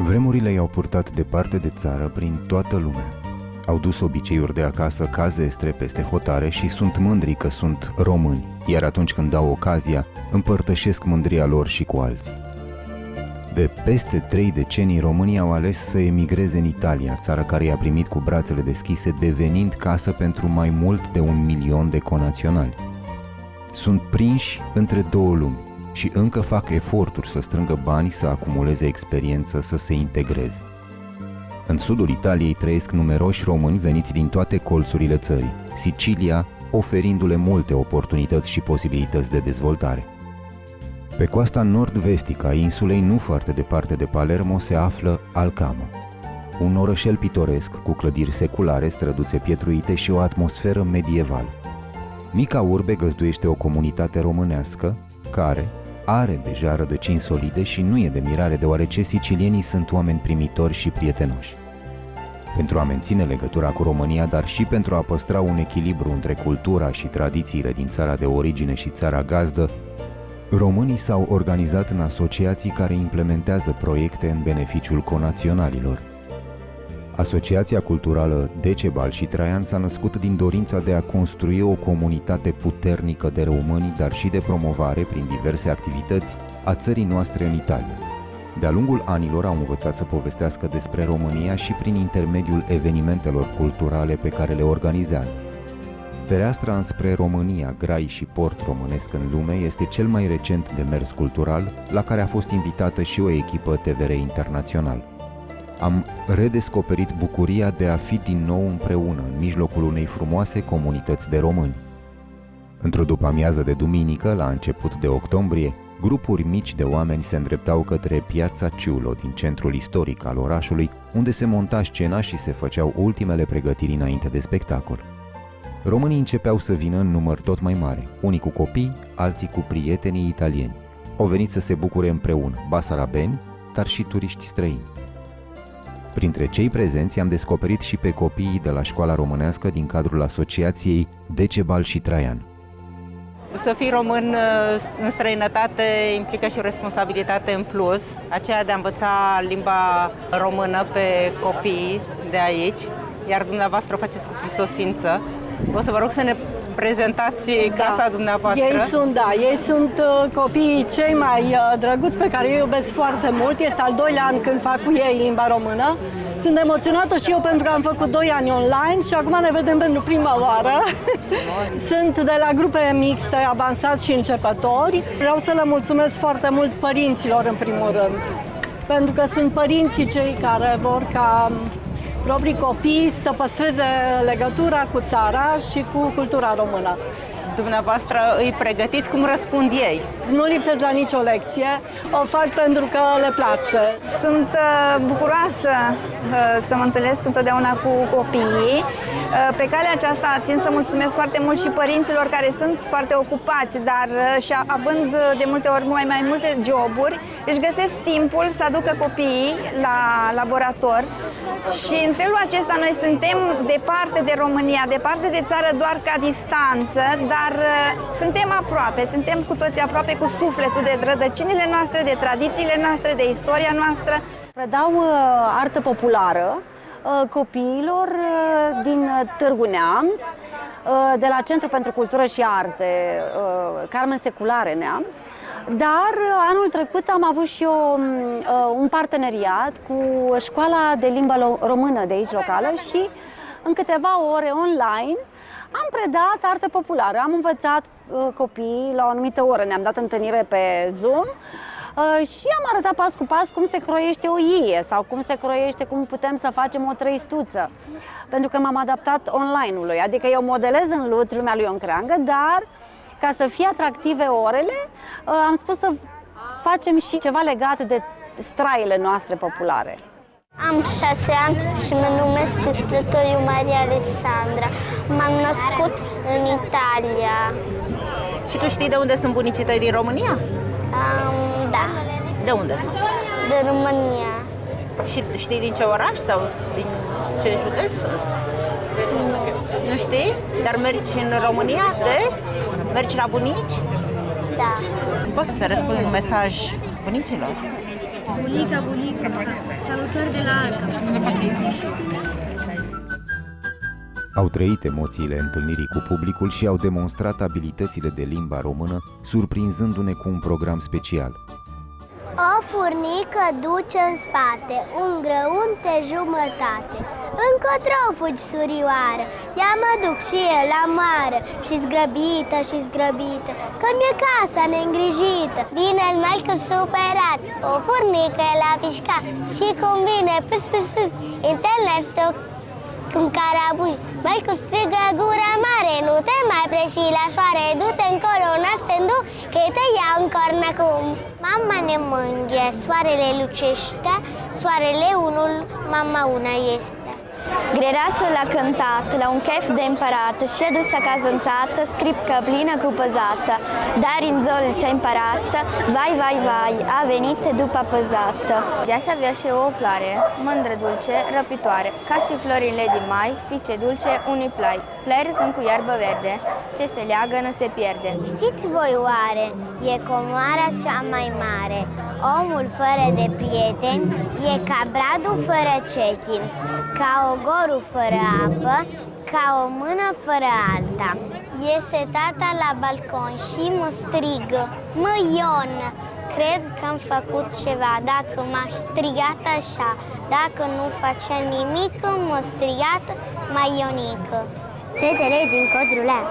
Vremurile i-au purtat departe de țară prin toată lumea. Au dus obiceiuri de acasă ca zestre peste hotare și sunt mândri că sunt români, iar atunci când au ocazia, împărtășesc mândria lor și cu alții. De peste 3 decenii, românii au ales să emigreze în Italia, țară care i-a primit cu brațele deschise, devenind casă pentru mai mult de 1 milion de conaționali. Sunt prinși între două lumi și încă fac eforturi să strângă bani, să acumuleze experiență, să se integreze. În sudul Italiei trăiesc numeroși români veniți din toate colțurile țării, Sicilia oferindu-le multe oportunități și posibilități de dezvoltare. Pe coasta nord-vestică a insulei, nu foarte departe de Palermo, se află Alcamo, un orășel pitoresc cu clădiri seculare, străduțe pietruite și o atmosferă medievală. Mica urbe găzduiește o comunitate românească care are deja rădăcini solide și nu e de mirare, deoarece sicilienii sunt oameni primitori și prietenoși. Pentru a menține legătura cu România, dar și pentru a păstra un echilibru între cultura și tradițiile din țara de origine și țara gazdă, românii s-au organizat în asociații care implementează proiecte în beneficiul conaționalilor. Asociația culturală Decebal și Traian s-a născut din dorința de a construi o comunitate puternică de români, dar și de promovare, prin diverse activități, a țării noastre în Italia. De-a lungul anilor au învățat să povestească despre România și prin intermediul evenimentelor culturale pe care le organizează. Fereastra înspre România, grai și port românesc în lume, este cel mai recent demers cultural la care a fost invitată și o echipă TVR internațional. Am redescoperit bucuria de a fi din nou împreună în mijlocul unei frumoase comunități de români. Într-o după-amiază de duminică, la început de octombrie, grupuri mici de oameni se îndreptau către Piazza Ciulo din centrul istoric al orașului, unde se monta scena și se făceau ultimele pregătiri înainte de spectacol. Românii începeau să vină în număr tot mai mare, unii cu copii, alții cu prietenii italieni. Au venit să se bucure împreună, basarabeni, dar și turiști străini. Printre cei prezenți am descoperit și pe copiii de la școala românească din cadrul asociației Decebal și Traian. Să fii român în străinătate implică și o responsabilitate în plus, aceea de a învăța limba română pe copiii de aici, iar dumneavoastră o faceți cu prisosință. O să vă rog să ne prezentați casa dumneavoastră. Ei sunt copiii cei mai drăguți pe care îi iubesc foarte mult. Este al 2-lea an când fac cu ei limba română. Sunt emoționată și eu pentru că am făcut 2 ani online și acum ne vedem pentru prima oară. Sunt de la grupe mixte, avansați și începători. Vreau să le mulțumesc foarte mult părinților în primul rând, pentru că sunt părinții cei care vor ca proprii copii să păstreze legătura cu țara și cu cultura română. Dumneavoastră îi pregătiți, cum răspund ei? Nu lipsesc la nicio lecție, o fac pentru că le place. Sunt bucuroasă să mă întâlnesc întotdeauna cu copiii. Pe calea aceasta țin să mulțumesc foarte mult și părinților care sunt foarte ocupați, dar și având de multe ori mai multe joburi, își găsesc timpul să aducă copiii la laborator. Și în felul acesta noi suntem departe de România, departe de țară doar ca distanță, dar suntem aproape, suntem cu toți aproape cu sufletul, de rădăcinile noastre, de tradițiile noastre, de istoria noastră. Predau artă populară copiilor din Târgu Neamț, de la Centrul pentru Cultură și Arte, Carmen Seculare Neamț. Dar anul trecut am avut și eu un parteneriat cu școala de limba română de aici locală și în câteva ore online am predat artă populară. Am învățat copiii la o anumită oră, ne-am dat întâlnire pe Zoom și am arătat pas cu pas cum se croiește o ie sau cum se croiește, cum putem să facem o trăistuță. Pentru că m-am adaptat online-ului, adică eu modelez în lut lumea lui Ion Creangă, dar ca să fie atractive orele, am spus să facem și ceva legat de straiile noastre populare. Am 6 ani și mă numesc Strătoiu Maria Alessandra. M-am născut în Italia. Și tu știi de unde sunt bunicii tăi din România? Da. De unde sunt? De România. Și știi din ce oraș sau din ce județ sunt? Nu știi? Dar mergi în România des? Mergi la bunici? Da. Poți să răspui un mesaj bunicilor? Bunica, bunica, salutări de la Alca. Au trăit emoțiile întâlnirii cu publicul și au demonstrat abilitățile de limba română, surprinzându-ne cu un program special. O furnică duce în spate, un grăunte jumătate. Încotro fugi, surioară, ia mă duc și eu la mare, și zgrăbită, că mi-e casa neîngrijită. Vine el maică superat, o furnică el a pișcat, și cum vine, pâs, internește cum carabuși. Maică strigă gura mare, nu te mai preși la soare, du-te încolo, n-astendu, că te ia în corn acum. Mama ne mânghe, soarele lucește, soarele unul, mama una este. Grerașul a cântat la un chef de împărat și a dus acasă în țată scripcă plină cu păzată. Dar în zol ce-a împărat, vai, a venit după păzată. De-așa avea și o floare, mândră, dulce, răpitoare, ca și florile din mai, fice dulce, unui plai. Plări sunt cu iarbă verde, ce se leagă nu se pierde. Știți voi oare, e comoara cea mai mare. Omul fără de prieteni e ca bradul fără cetin, ca ogorul fără apă, ca o mână fără alta. Iese tata la balcon și mă strigă, mă Ion, cred că am făcut ceva dacă m-aș strigat așa. Dacă nu facea nimic, mă strigat mai Ionică. Ce te legi în codrulea?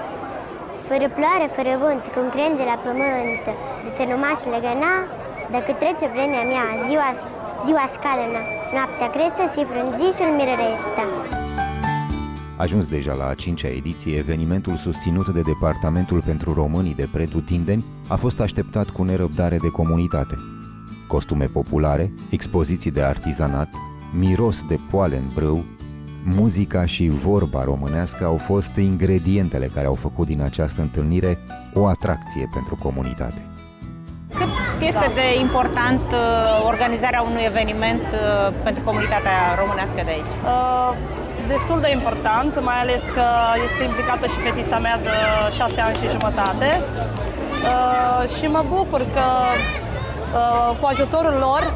Fără ploare, fără vânt, cum crenge la pământ, de ce nu m-aș legăna? Dacă trece vremea mea, ziua scală, noaptea crește și frunzișul mirărește. Ajuns deja la a 5-a ediție, evenimentul susținut de Departamentul pentru Românii de Pretutindeni a fost așteptat cu nerăbdare de comunitate. Costume populare, expoziții de artizanat, miros de poale în brâu, muzica și vorba românească au fost ingredientele care au făcut din această întâlnire o atracție pentru comunitate. Cât este de important organizarea unui eveniment pentru comunitatea românească de aici? Destul de important, mai ales că este implicată și fetița mea de 6 ani și jumătate. Și mă bucur că cu ajutorul lor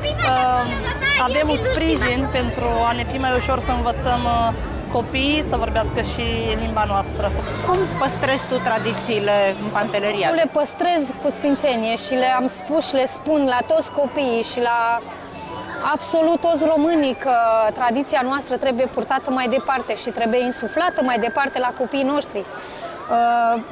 avem un sprijin pentru a ne fi mai ușor să învățăm copiii să vorbească și limba noastră. Cum păstrezi tu tradițiile în Pantelleria? Eu le păstrez cu sfințenie și le-am spus și le spun la toți copiii și la absolut toți românii că tradiția noastră trebuie purtată mai departe și trebuie insuflată mai departe la copiii noștri.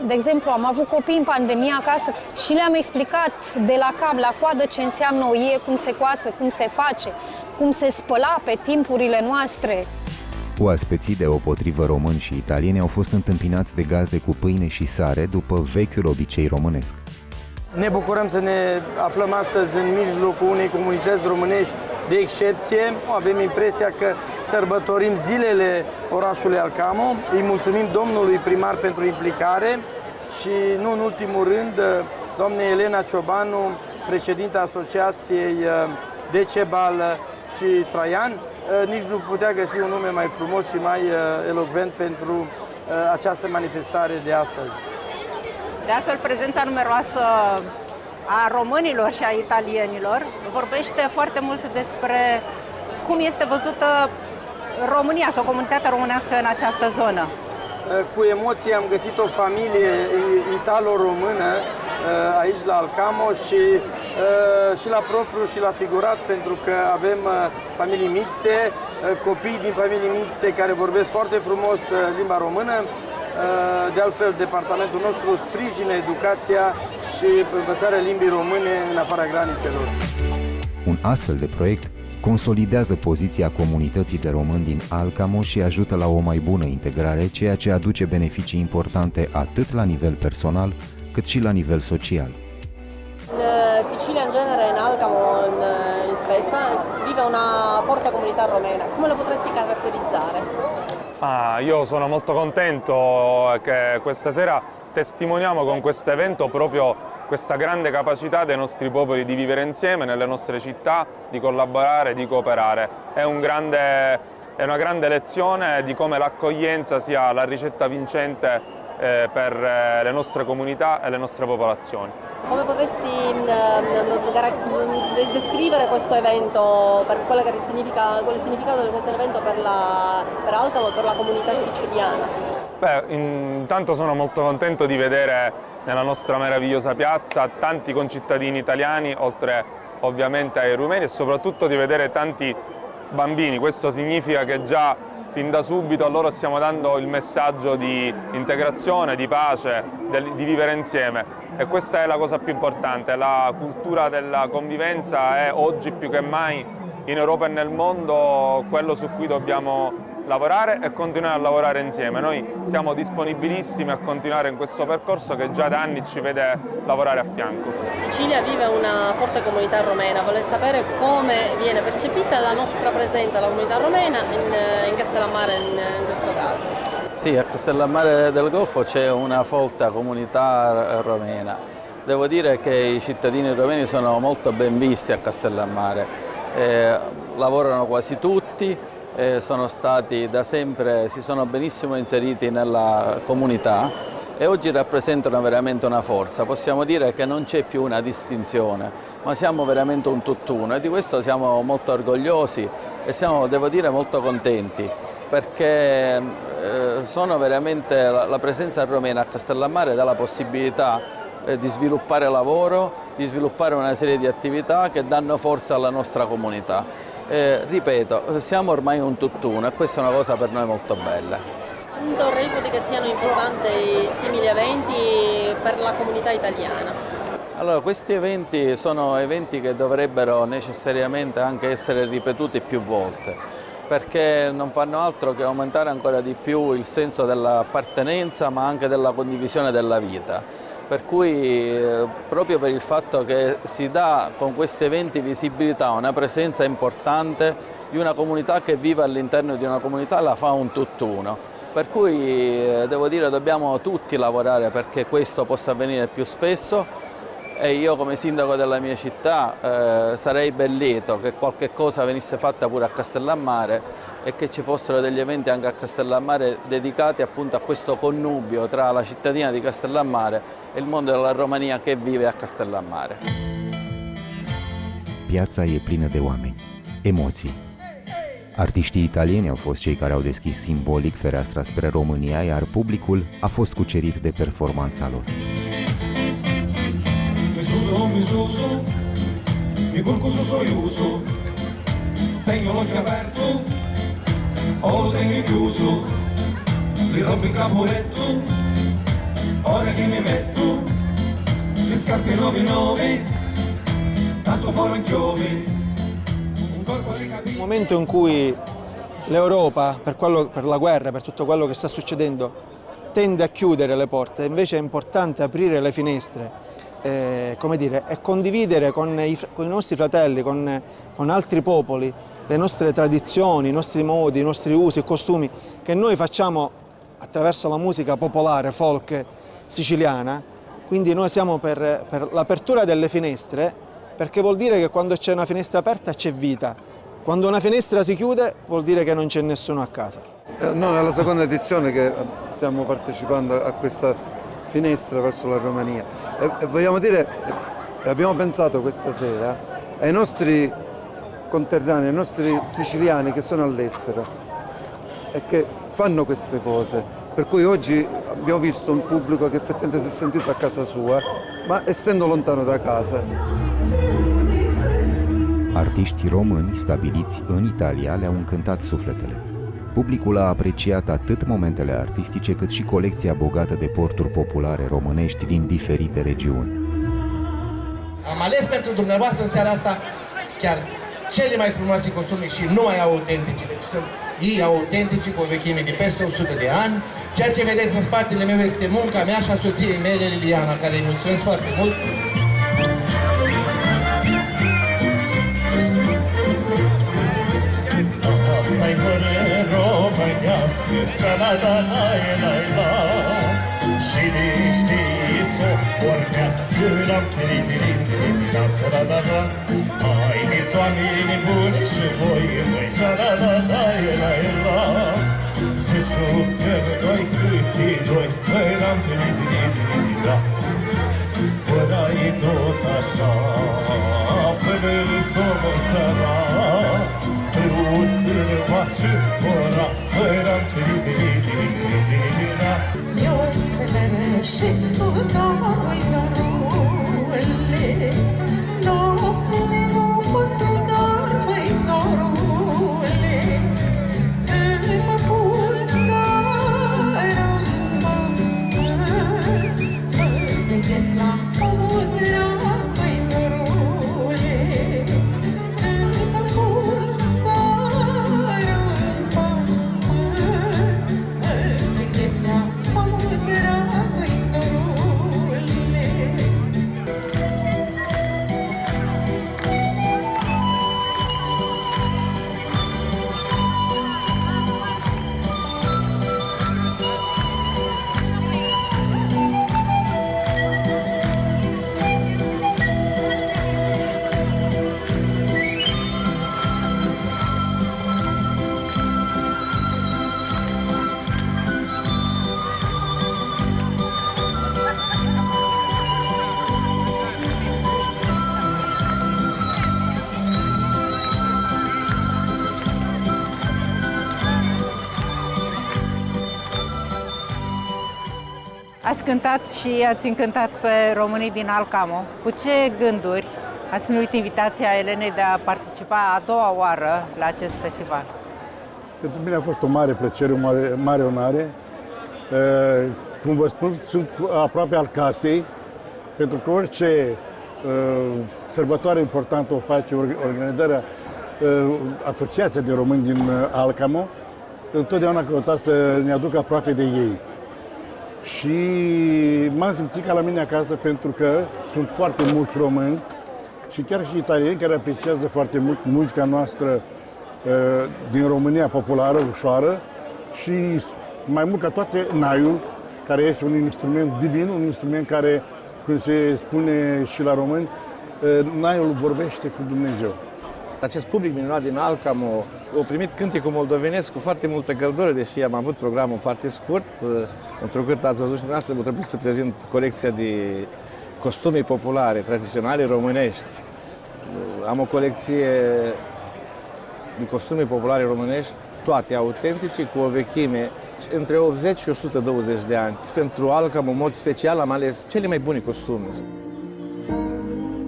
De exemplu, am avut copii în pandemie acasă și le-am explicat de la cap la coadă ce înseamnă o ie, cum se coasă, cum se face, cum se spăla pe timpurile noastre. Oaspeții deopotrivă români și italieni au fost întâmpinați de gazde cu pâine și sare după vechiul obicei românesc. Ne bucurăm să ne aflăm astăzi în mijlocul unei comunități românești de excepție. Avem impresia că sărbătorim zilele orașului Alcamo. Îi mulțumim domnului primar pentru implicare și, nu în ultimul rând, doamnei Elena Ciobanu, președinta Asociației Decebal și Traian. Nici nu putea găsi un nume mai frumos și mai elocvent pentru această manifestare de astăzi. De altfel, prezența numeroasă a românilor și a italienilor vorbește foarte mult despre cum este văzută România sau comunitatea românească în această zonă. Cu emoție am găsit o familie italo-română aici la Alcamo și la propriu și la figurat, pentru că avem familii mixte, copii din familii mixte care vorbesc foarte frumos limba română. De altfel, departamentul nostru sprijină educația și învățarea limbii române în afara granițelor. Un astfel de proiect consolidează poziția comunității de români din Alcamo și ajută la o mai bună integrare, ceea ce aduce beneficii importante atât la nivel personal, cât și la nivel social. In Sicilia in genere, in Alcamo, in Spezia, vive una forte comunità romena. Come lo potresti caratterizzare? Io sono molto contento che questa sera testimoniamo con questo evento proprio questa grande capacità dei nostri popoli di vivere insieme nelle nostre città, di collaborare, di cooperare. È una grande lezione di come l'accoglienza sia la ricetta vincente per le nostre comunità e le nostre popolazioni. Come potresti descrivere questo evento, per qual è il significato di questo evento per Alcamo e per la comunità siciliana? Beh, intanto sono molto contento di vedere nella nostra meravigliosa piazza tanti concittadini italiani, oltre ovviamente ai rumeni, e soprattutto di vedere tanti bambini. Questo significa che già fin da subito a loro stiamo dando il messaggio di integrazione, di pace, di vivere insieme, e questa è la cosa più importante. La cultura della convivenza è oggi più che mai in Europa e nel mondo quello su cui dobbiamo lavorare e continuare a lavorare insieme. Noi siamo disponibilissimi a continuare in questo percorso che già da anni ci vede lavorare a fianco. Sicilia vive una forte comunità romena, vuole sapere come viene percepita la nostra presenza, la comunità romena in Castellammare in questo caso. Sì, a Castellammare del Golfo c'è una folta comunità romena. Devo dire che i cittadini romeni sono molto ben visti a Castellammare, lavorano quasi tutti, sono stati da sempre, si sono benissimo inseriti nella comunità e oggi rappresentano veramente una forza. Possiamo dire che non c'è più una distinzione, ma siamo veramente un tutt'uno, e di questo siamo molto orgogliosi e siamo, devo dire, molto contenti, perché sono veramente, la presenza romena a Castellammare dà la possibilità di sviluppare lavoro, di sviluppare una serie di attività che danno forza alla nostra comunità. Ripeto, siamo ormai un tutt'uno e questa è una cosa per noi molto bella. Quanto reputi che siano importanti simili eventi per la comunità italiana? Allora, questi eventi sono eventi che dovrebbero necessariamente anche essere ripetuti più volte, perché non fanno altro che aumentare ancora di più il senso dell'appartenenza, ma anche della condivisione della vita. Per cui, proprio per il fatto che si dà con questi eventi visibilità a una presenza importante di una comunità che vive all'interno di una comunità, la fa un tutt'uno. Per cui devo dire dobbiamo tutti lavorare perché questo possa avvenire più spesso, e io come sindaco della mia città sarei ben lieto che qualche cosa venisse fatta pure a Castellammare e che ci fossero degli eventi anche a Castellammare dedicati appunto a questo connubio tra la cittadina di Castellammare e il mondo della Romania che vive a Castellammare. Piața e plină de oameni, emoții. Artiștii italieni au fost cei care au deschis simbolic fereastra spre România, iar publicul a fost cucerit de performanța lor. Mi curco su soiuso, tengo l'occhio aperto, o lo tengo chiuso, li rompo in capoletto, ora che mi metto, le scarpe nuovi, tanto fuori inchiovi, un corpo di capelli. Nel momento in cui l'Europa, per la guerra, per tutto quello che sta succedendo, tende a chiudere le porte, invece è importante aprire le finestre, come dire, e condividere con i nostri fratelli, con altri popoli, le nostre tradizioni, i nostri modi, i nostri usi e costumi che noi facciamo attraverso la musica popolare, folk siciliana. Quindi noi siamo per l'apertura delle finestre, perché vuol dire che quando c'è una finestra aperta c'è vita. Quando una finestra si chiude vuol dire che non c'è nessuno a casa. Noi è la seconda edizione che stiamo partecipando a questa finestra verso la Romania e vogliamo dire, abbiamo pensato questa sera ai nostri conterranei, ai nostri siciliani che sono all'estero e che fanno queste cose, per cui oggi abbiamo visto un pubblico che effettivamente si è sentito a casa sua, ma essendo lontano da casa. Artiști români stabiliți în Italia le-au încântat sufletele. Publicul a apreciat atât momentele artistice cât și colecția bogată de porturi populare românești din diferite regiuni. Am ales pentru dumneavoastră în seara asta chiar cele mai frumoase costume și numai autentice. Deci sunt ei autentici cu o vechime de peste 100 de ani. Ceea ce vedeți în spatele meu este munca mea și a soției mele, Liliana, care îi mulțumesc foarte mult. Asta-i părere românească, la-la-la-la-la-la, și nici să pornească, la-la-la-la-la-la. Haideți oamenii buni și voi, măi, la-la-la-la-la-la, se jucăm noi câte doi, eram da. Ora-i tot așa, până s-o măsăra, Râusul mașă, ora, eram da. Eu stelele și scutai, dorule, nopțile nu pot să dorm, măi, dorule, când mă pun seara, mă gândesc la omul drag, măi, dorule, când mă pun seara, mă gândesc la omul drag, măi, dorule. Ați cântat și ați încântat pe românii din Alcamo. Cu ce gânduri ați primit invitația Elenei de a participa a doua oară la acest festival? Pentru mine a fost o mare plăcere, o mare onoare. Cum vă spun, sunt aproape al casei, pentru că orice sărbătoare importantă o face organizarea Asociația de Români din Alcamo, întotdeauna căutat să ne aducă aproape de ei. Și m-am simțit ca la mine acasă pentru că sunt foarte mulți români și chiar și italieni care apreciază foarte mult muzica noastră din România populară, ușoară și mai mult ca toate naiul, care este un instrument divin, un instrument care, cum se spune și la români, naiul vorbește cu Dumnezeu. Acest public minunat din Alcamo a primit cântecul moldovenesc cu foarte multă căldură, deși am avut programul foarte scurt. Întrucât ați văzut și dumneavoastră, a trebuit să prezint colecția de costume populare, tradiționale românești. Am o colecție de costume populare românești, toate autentice, cu o vechime între 80 și 120 de ani. Pentru Alcamo, în mod special, am ales cele mai bune costume.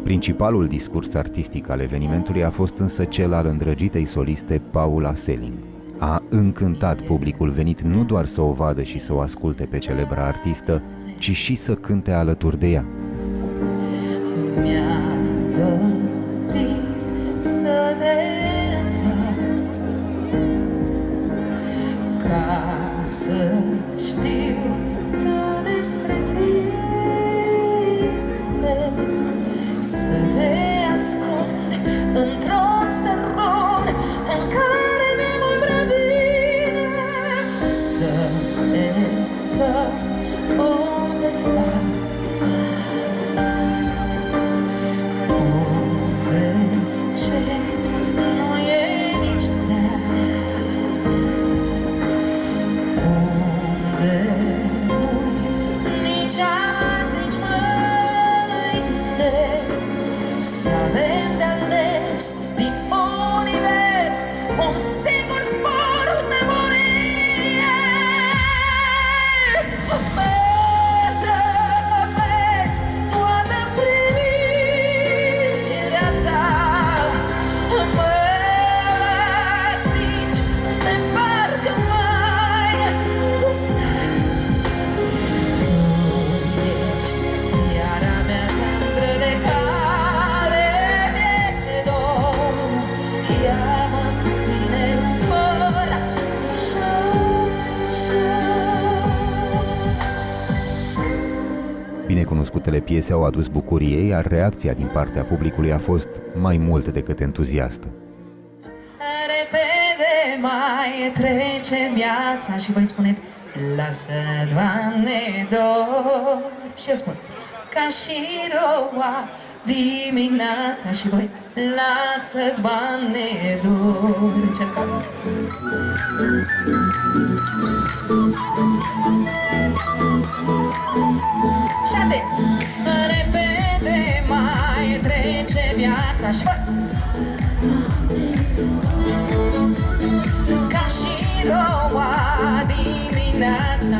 Principalul discurs artistic al evenimentului a fost însă cel al îndrăgitei soliste Paula Selling. A încântat publicul venit nu doar să o vadă și să o asculte pe celebra artistă, ci și să cânte alături de ea. Mi-a dorit să te învăț, ca să știu tot despre tine, să te ascund într-un sărut în care mi-e mult prea bine, să te văd undeva, unde cer nu e nici stea, unde nu-i nici azi, nici mâine. Să avem de ales din univers un singur spor de morie. Vezi toată privirea ta, mă atingi de parcă mai gustai. Tu ești fiara mea tandră de care ia-mă cu tine în zbor, așa, așa. Binecunoscutele piese au adus bucurie, iar reacția din partea publicului a fost mai mult decât entuziastă. Repede mai trece viața și voi spuneți: lasă, Doamne, dor. Și eu spun: ca și roa dimineața. Și voi: lasă, Doamne, dor. Încercăm. Și atenție! Repede mai trece viața și voi! Ca și roa dimineața,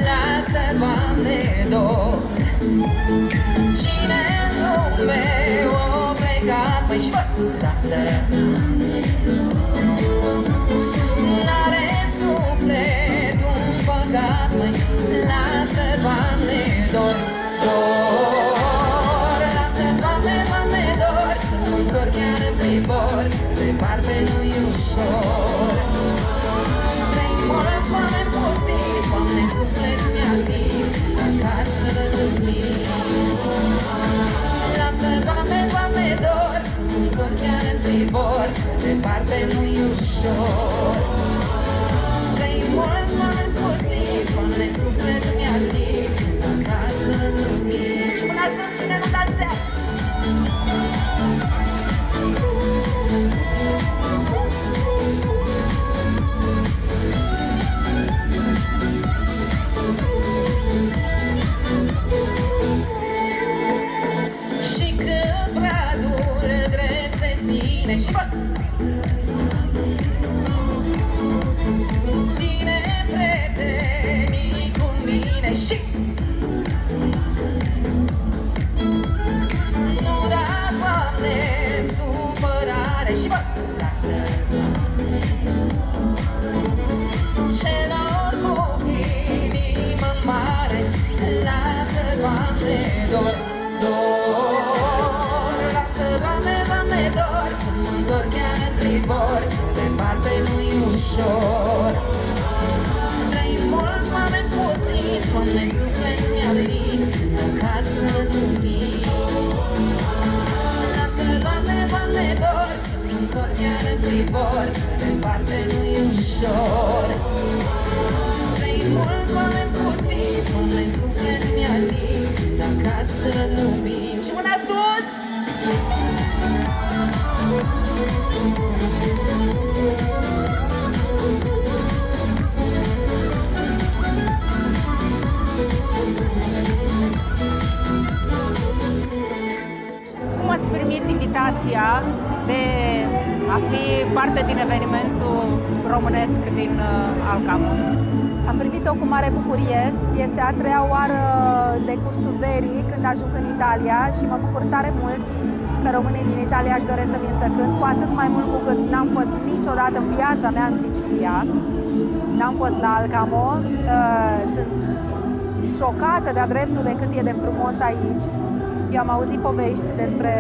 lasă, Doamne, dor. Cine în lume o plecat, măi, și voi! Lasă, n-are suflet un păcat, măi, lasă, Doamne, dor, dor. Lasă, Doamne, Doamne, dor, să mă întorc chiar în privor, departe nu-i ușor. Străini mulți, oameni puțini, Doamne, suflet mi-alin, acasă dormim. Lasă, Doamne, Doamne, dor, să mă întorc chiar în privor, departe nu-i ușor. Străini mulți, oameni puțini, Doamne, suflet mi-alin, acasă dormim. Și până sus, cine nu dansează? Și când bradul drept se ține și bă! Ține prietenii cu mine și nu da, Doamne, supărare și bă! Lasă celor cu inimă mare, lasă, Doamne, dor, dor. Lasă, Doamne, Doamne, dor, să mă întorc chiar în privor, departe nu-i ușor. Străini mulți, oameni puțini, Doamne, suflet mi-alin, acasă dormim. Lasă, Doamne, Doamne, dor, să mă întorc chiar în privor, departe nu-i ușor. Străini mulți, oameni puțini, Doamne, suflet mi-alin, acasă dormim. Și mâna sus! Cum ați primit invitația de a fi parte din evenimentul românesc din Alcamo? Am primit-o cu mare bucurie. Este a treia oară de cursul verii când ajung în Italia și mă bucur tare mult că românii din Italia își doresc să vin să cânt, cu atât mai mult cu cât n-am fost niciodată în viața mea în Sicilia. N-am fost la Alcamo. Sunt șocată de-a dreptul de cât e de frumos aici. Eu am auzit povești despre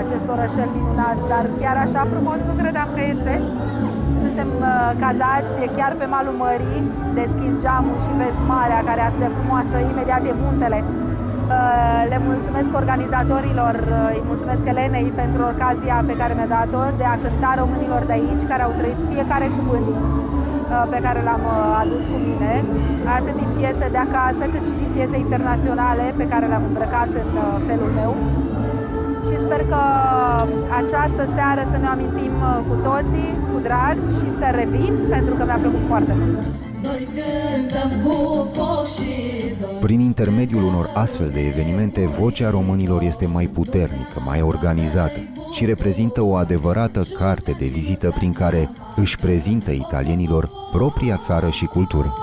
acest orășel minunat, dar chiar așa frumos nu credeam că este. Suntem cazați chiar pe malul mării, deschizi geamul și vezi marea care e atât de frumoasă, imediat e muntele. Le mulțumesc organizatorilor, îi mulțumesc Elenei pentru ocazia pe care mi-a dat-o de a cânta românilor de aici, care au trăit fiecare cuvânt pe care l-am adus cu mine, atât din piese de acasă, cât și din piese internaționale pe care le-am îmbrăcat în felul meu. Și sper că această seară să ne amintim cu toții, cu drag, și să revin, pentru că mi-a plăcut foarte mult. Prin intermediul unor astfel de evenimente, vocea românilor este mai puternică, mai organizată și reprezintă o adevărată carte de vizită prin care își prezintă italienilor propria țară și cultură.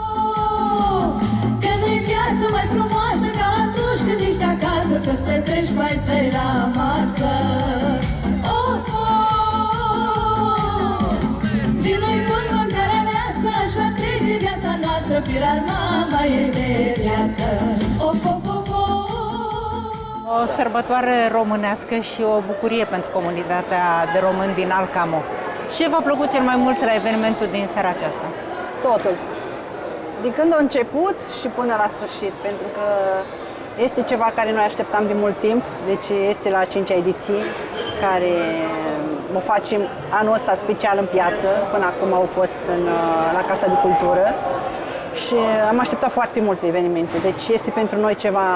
Că nu-i viață mai frumoasă ca atunci când ești acasă, să-ți petreci mai tăi la masă. Of, vinoi bun, mâncare aleasă, așa trece viața noastră, firar mama e de viață. Of, of, of, of. O sărbătoare românească și o bucurie pentru comunitatea de români din Alcamo. Ce v-a plăcut cel mai mult la evenimentul din seara aceasta? Totul. De când a început și până la sfârșit, pentru că este ceva care noi așteptam de mult timp, deci este la 5-a ediție, care o facem anul ăsta special în piață, până acum au fost la Casa de Cultură și am așteptat foarte multe evenimente, deci este pentru noi ceva,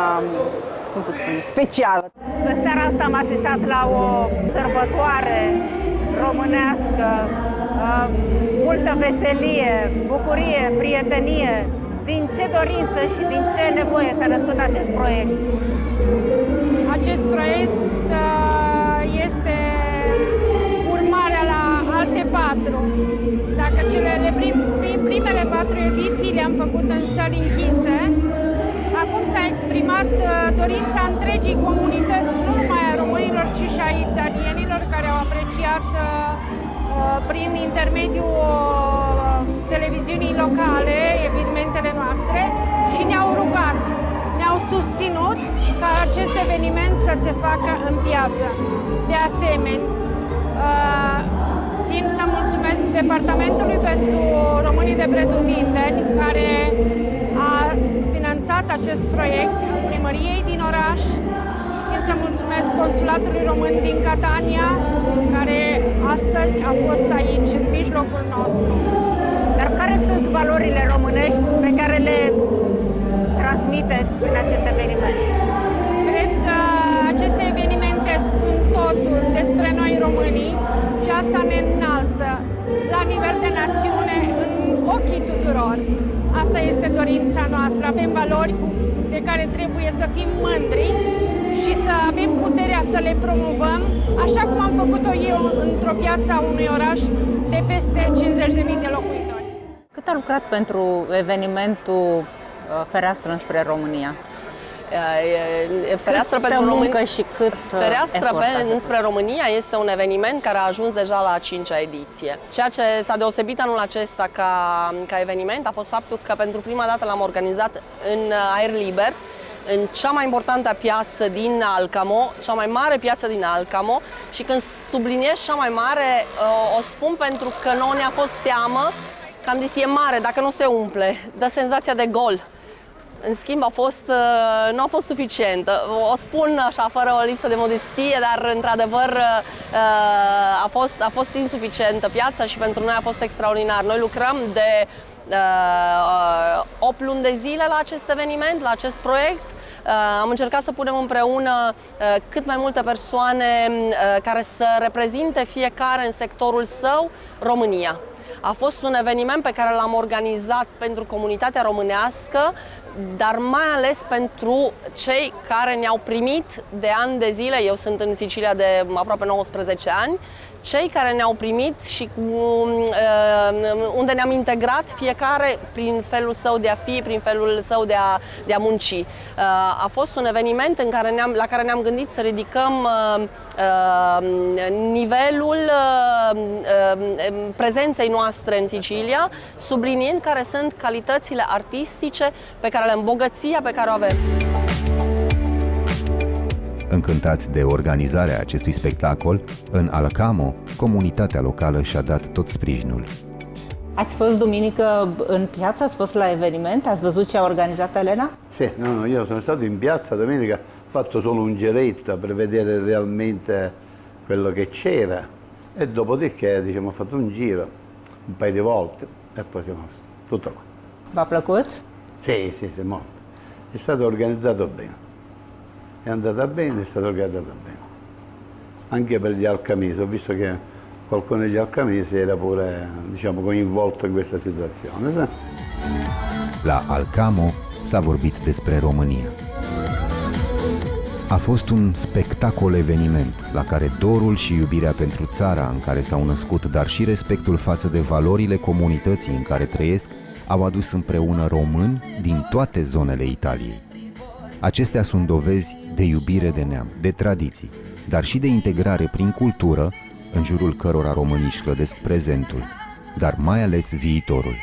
cum să spun, special. În seara asta am asistat la o sărbătoare românească multă veselie, bucurie, prietenie. Din ce dorință și din ce nevoie s-a născut acest proiect? Acest proiect este urmarea la alte 4. Dacă primele 4 ediții le-am făcut în săli închise, acum s-a exprimat dorința întregii comunități, nu numai a românilor, ci și a italienilor, care au apreciat prin intermediul televiziunii locale evenimentele noastre și ne-au rugat, ne-au susținut ca acest eveniment să se facă în piață. De asemenea, țin să mulțumesc Departamentului pentru Românii de Pretutindeni, care a finanțat acest proiect, primăriei din oraș. Țin să mulțumesc Consulatului Român din Catania, care astăzi a fost aici, în mijlocul nostru. Dar care sunt valorile românești pe care le transmiteți prin acest eveniment? Cred că aceste evenimente spun totul despre noi românii și asta ne înalță la nivel de națiune în ochii tuturor. Asta este dorința noastră. Avem valori de care trebuie să fim mândri și să avem puterea să le promovăm, așa cum am făcut-o eu într-o piață a unui oraș de peste 50.000 de locuitori. Cât a lucrat pentru evenimentul Fereastră înspre România? Fereastră pentru muncă și cât Fereastră înspre România este un eveniment care a ajuns deja la a 5-a ediție. Ceea ce s-a deosebit anul acesta ca eveniment a fost faptul că pentru prima dată l-am organizat în aer liber, în cea mai importantă piață din Alcamo, cea mai mare piață din Alcamo, și când subliniez cea mai mare, o spun pentru că nouă ne-a fost teamă, că am zis e mare, dacă nu se umple, dă senzația de gol. În schimb, nu a fost suficientă. O spun așa, fără o lipsă de modestie, dar într-adevăr a fost insuficientă piața și pentru noi a fost extraordinar. Noi lucrăm de 8 luni de zile la acest eveniment, la acest proiect. Am încercat să punem împreună cât mai multe persoane care să reprezinte fiecare în sectorul său România. A fost un eveniment pe care l-am organizat pentru comunitatea românească, dar mai ales pentru cei care ne-au primit de ani de zile. Eu sunt în Sicilia de aproape 19 ani. Cei care ne-au primit și unde ne-am integrat fiecare prin felul său de a fi, prin felul său de a munci. A fost un eveniment la care ne-am gândit să ridicăm nivelul prezenței noastre în Sicilia, subliniind care sunt calitățile artistice pe care le îmbogăția pe care o avem. Încântați de organizarea acestui spectacol, în Alcamo, comunitatea locală și-a dat tot sprijinul. Ați fost duminică în piață? Ați fost la eveniment? Ați văzut ce a organizat Elena? Sì, no, io sono stato in piazza domenica, ho fatto solo un giretto per vedere realmente quello che c'era e dopodiché ho fatto un giro, un paio di volte e poi siamo tutto qua. V-a plăcut? Sì, molto. È stato organizzato bene. È andata bene, è stato organizzato bene. Anche per gli alcamesi, ho visto che qualcuno degli alcamesi era pure, coinvolto in questa situazione. La Alcamo s-a vorbit despre România. A fost un spectacol eveniment la care dorul și iubirea pentru țara în care s-au născut, dar și respectul față de valorile comunității în care trăiesc, au adus împreună români din toate zonele Italiei. Acestea sunt dovezi de iubire de neam, de tradiții, dar și de integrare prin cultură, în jurul cărora românii își clădesc prezentul, dar mai ales viitorul.